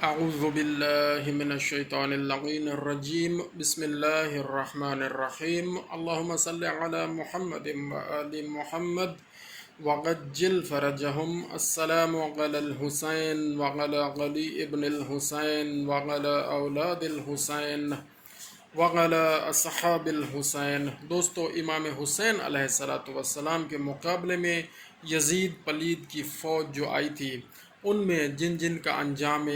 اعوذ باللہ من الشیطان اللعین الرجیم بسم اللہ الرحمن الرحیم اللہم صلی علی محمد وآل محمد وعجل فرجہم السلام علی الحسین وعلی علی ابن الحسین وعلی اولاد الحسین وعلی اصحاب الحسین۔ دوستو، امام حسین علیہ السلام کے مقابلے میں یزید پلید کی فوج جو آئی تھی، ان میں جن جن کا انجام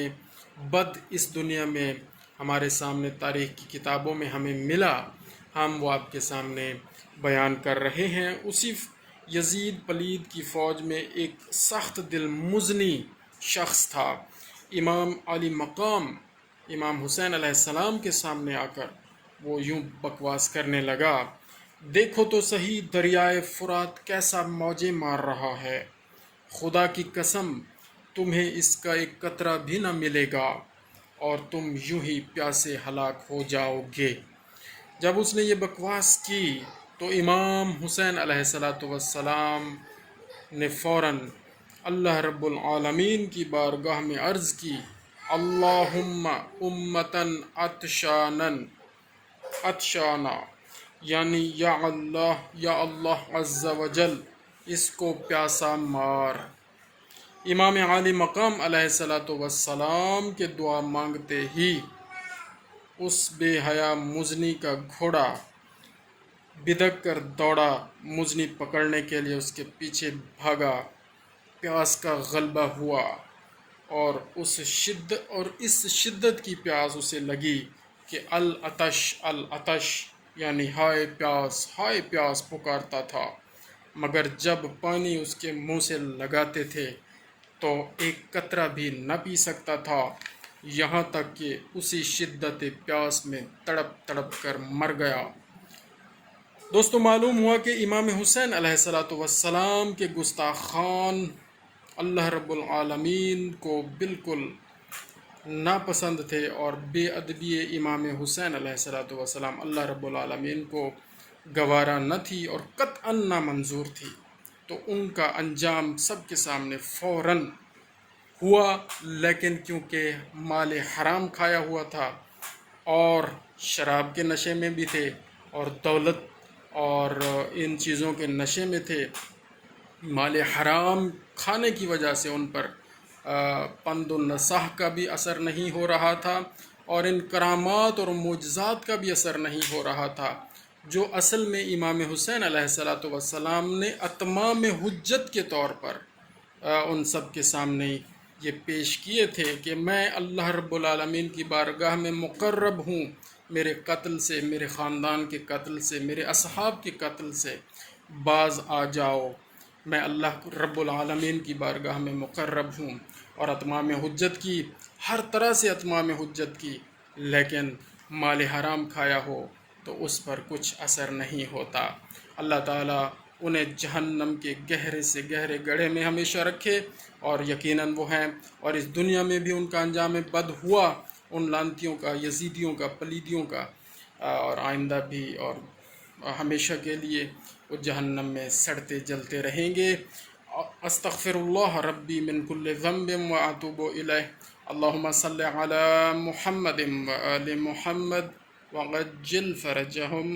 بد اس دنیا میں ہمارے سامنے تاریخ کی کتابوں میں ہمیں ملا، ہم وہ آپ کے سامنے بیان کر رہے ہیں۔ اسی یزید پلید کی فوج میں ایک سخت دل مزنی شخص تھا۔ امام علی مقام امام حسین علیہ السلام کے سامنے آ کر وہ یوں بکواس کرنے لگا، دیکھو تو صحیح دریائے فرات کیسا موجیں مار رہا ہے، خدا کی قسم تمہیں اس کا ایک قطرہ بھی نہ ملے گا اور تم یوں ہی پیاسے ہلاک ہو جاؤ گے۔ جب اس نے یہ بکواس کی تو امام حسین علیہ السلام نے فوراً اللہ رب العالمین کی بارگاہ میں عرض کی، اللہم امتن عطشانا، یعنی یا اللہ عز و جل اس کو پیاسا مار۔ امام علی مقام علیہ السلام کے دعا مانگتے ہی اس بے حیا مزنی کا گھوڑا بدک کر دوڑا، مزنی پکڑنے کے لیے اس کے پیچھے بھاگا، پیاس کا غلبہ ہوا اور اس شدت کی پیاس اسے لگی کہ العطش العطش، یعنی ہائے پیاس پکارتا تھا، مگر جب پانی اس کے منہ سے لگاتے تھے تو ایک قطرہ بھی نہ پی سکتا تھا، یہاں تک کہ اسی شدت پیاس میں تڑپ تڑپ کر مر گیا۔ دوستو، معلوم ہوا کہ امام حسین علیہ السلام کے گستاخان اللہ رب العالمین کو بالکل ناپسند تھے اور بے ادبی امام حسین علیہ السلام اللہ رب العالمین کو گوارا نہ تھی اور قطعاً نامنظور تھی، تو ان کا انجام سب کے سامنے فوراً ہوا۔ لیکن کیونکہ مال حرام کھایا ہوا تھا اور شراب کے نشے میں بھی تھے اور دولت اور ان چیزوں کے نشے میں تھے، مال حرام کھانے کی وجہ سے ان پر پند و نصح کا بھی اثر نہیں ہو رہا تھا اور ان کرامات اور معجزات کا بھی اثر نہیں ہو رہا تھا جو اصل میں امام حسین علیہ السلام نے اتمام حجت کے طور پر ان سب کے سامنے یہ پیش کیے تھے کہ میں اللہ رب العالمین کی بارگاہ میں مقرب ہوں، میرے قتل سے، میرے خاندان کے قتل سے، میرے اصحاب کے قتل سے باز آ جاؤ، میں اللہ رب العالمین کی بارگاہ میں مقرب ہوں اور اتمام حجت کی، ہر طرح سے اتمام حجت کی، لیکن مال حرام کھایا ہو تو اس پر کچھ اثر نہیں ہوتا۔ اللہ تعالیٰ انہیں جہنم کے گہرے سے گہرے گڑھے میں ہمیشہ رکھے، اور یقیناً وہ ہیں، اور اس دنیا میں بھی ان کا انجام بد ہوا، ان لعنتیوں کا، یزیدیوں کا، پلیدیوں کا، اور آئندہ بھی اور ہمیشہ کے لیے وہ جہنم میں سڑتے جلتے رہیں گے۔ استغفر اللہ ربی من کل ذنب واتوب الیہ۔ اللہم صلی علی محمد وآل محمد وعجل فرجہم۔